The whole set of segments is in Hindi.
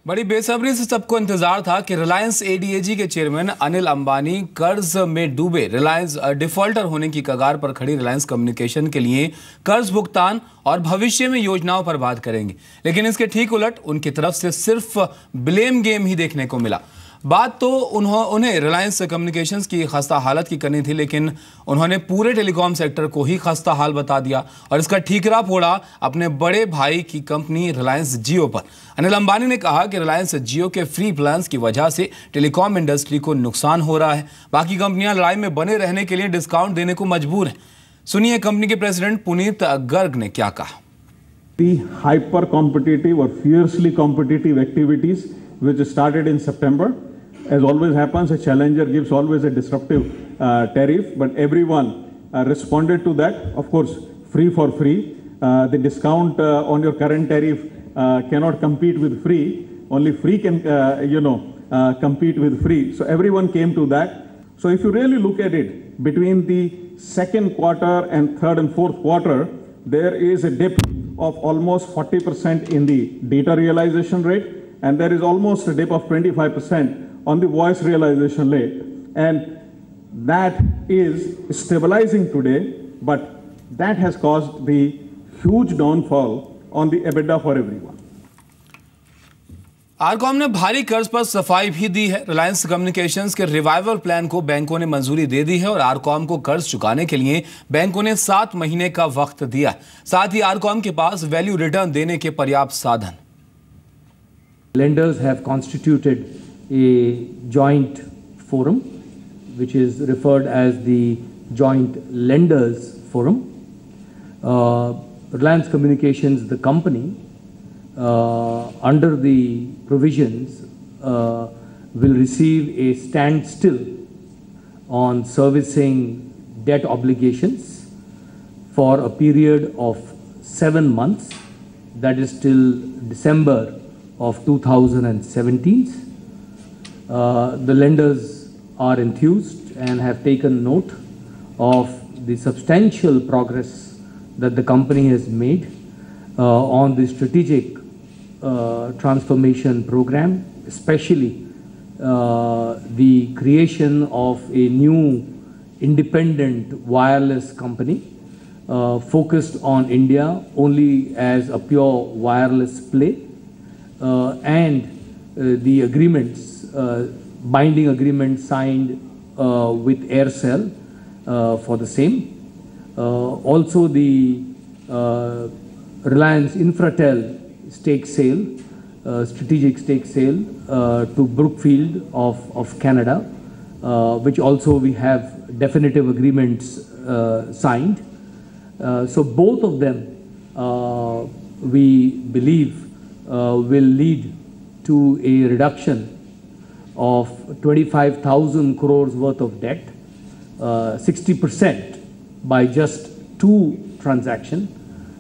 बड़ी बेसब्री से सबको इंतजार था कि रिलायंस एडीएजी के चेयरमैन अनिल अंबानी कर्ज में डूबे रिलायंस डिफॉल्टर होने की कगार पर खड़ी रिलायंस कम्युनिकेशन के लिए कर्ज भुगतान और भविष्य में योजनाओं पर बात करेंगे, लेकिन इसके ठीक उलट उनकी तरफ से सिर्फ ब्लेम गेम ही देखने को मिला। बात तो उन्हें रिलायंस कम्युनिकेशंस की खस्ता हालत की करनी थी, लेकिन उन्होंने पूरे टेलीकॉम सेक्टर को ही खस्ता हाल बता दिया और इसका ठीकरा फोड़ा अपने बड़े भाई की कंपनी रिलायंस जियो पर। अनिल अंबानी ने कहा कि रिलायंस जियो के फ्री प्लान्स की वजह से टेलीकॉम इंडस्ट्री को नुकसान हो रहा है। बाकी कंपनियां लड़ाई में बने रहने के लिए डिस्काउंट देने को मजबूर हैं। सुनिए कंपनी के प्रेसिडेंट पुनीत गर्ग ने क्या कहा। The hyper competitive or fiercely competitive activities which started in September. As always happens, a challenger gives always a disruptive tariff, but everyone responded to that. Of course, free for free. The discount on your current tariff cannot compete with free. Only free can, compete with free. So everyone came to that. So if you really look at it, between the second quarter and third and fourth quarter, there is a dip of almost 40% in the data realization rate, and there is almost a dip of 25% on the voice realization rate, and that is stabilizing today, but that has caused the huge downfall on the EBITDA for everyone. RCom ने भारी कर्ज पर सफाई भी दी है। रिलायंस कम्युनिकेशंस के रिवाइवल प्लान को बैंकों ने मंजूरी दे दी है और आरकॉम को कर्ज चुकाने के लिए बैंकों ने 7 महीने का वक्त दिया है। साथ ही आरकॉम के पास वैल्यू रिटर्न देने के पर्याप्त साधन। Lenders have constituted a joint forum, which is referred as the Joint Lenders Forum. Reliance Communications, the company, under the provisions, will receive a standstill on servicing debt obligations for a period of 7 months, that is till December of 2017. The lenders are enthused and have taken note of the substantial progress that the company has made on the strategic transformation program, especially the creation of a new independent wireless company focused on India only as a pure wireless play, and the agreements, binding agreements signed with Aircel for the same. Also the Reliance Infratel stake sale, strategic stake sale to Brookfield of Canada, which also we have definitive agreements signed. So both of them we believe will lead to a reduction of 25,000 crores worth of debt, 60% by just 2 transactions.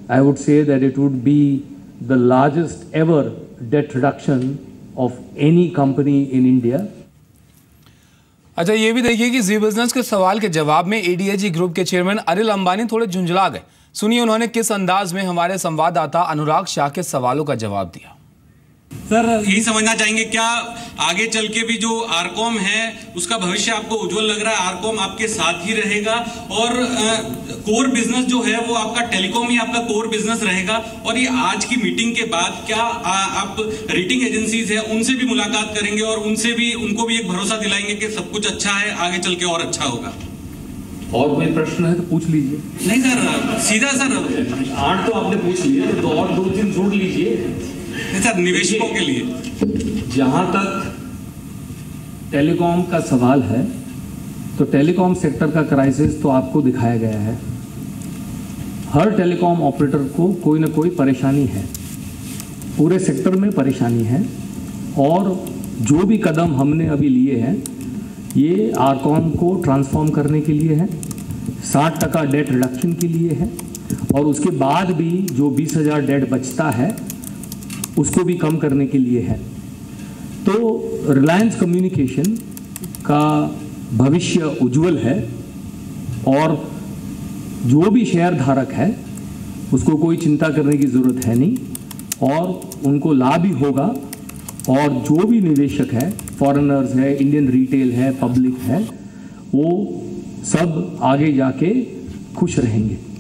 I would say that it would be the largest ever debt reduction of any company in India. अच्छा, ये भी देखिए कि जी बिजनेस के सवाल के जवाब में एडीएजी ग्रुप के चेयरमैन अनिल अंबानी थोड़े झुंझला गए। सुनिए उन्होंने किस अंदाज में हमारे संवाददाता अनुराग शाह के सवालों का जवाब दिया। सर, यही समझना चाहेंगे क्या आगे चल के भी जो आरकॉम है उसका भविष्य आपको उज्जवल लग रहा है? आरकॉम आपके साथ ही रहेगा और कोर बिजनेस जो है वो आपका टेलीकॉम ही आपका कोर बिजनेस रहेगा? और ये आज की मीटिंग के बाद क्या आप रेटिंग एजेंसीज है उनसे भी मुलाकात करेंगे और उनको भी एक भरोसा दिलाएंगे कि सब कुछ अच्छा है, आगे चल के और अच्छा होगा? और कोई प्रश्न है तो पूछ लीजिए। नहीं सर, सीधा सर 8 तो आपने पूछ लिए, तो और 2-3 जोड़ लीजिए। सर, निवेशकों के लिए जहां तक टेलीकॉम का सवाल है, तो टेलीकॉम सेक्टर का क्राइसिस तो आपको दिखाया गया है। हर टेलीकॉम ऑपरेटर को कोई ना कोई परेशानी है, पूरे सेक्टर में परेशानी है, और जो भी कदम हमने अभी लिए हैं ये आरकॉम को ट्रांसफॉर्म करने के लिए है, 60% डेट रिडक्शन के लिए है, और उसके बाद भी जो 20,000 डेट बचता है उसको भी कम करने के लिए है। तो रिलायंस कम्युनिकेशन का भविष्य उज्जवल है, और जो भी शेयर धारक है उसको कोई चिंता करने की ज़रूरत है नहीं, और उनको लाभ ही होगा और जो भी निवेशक है, फॉरेनर्स है, इंडियन रिटेल है, पब्लिक है, वो सब आगे जाके खुश रहेंगे।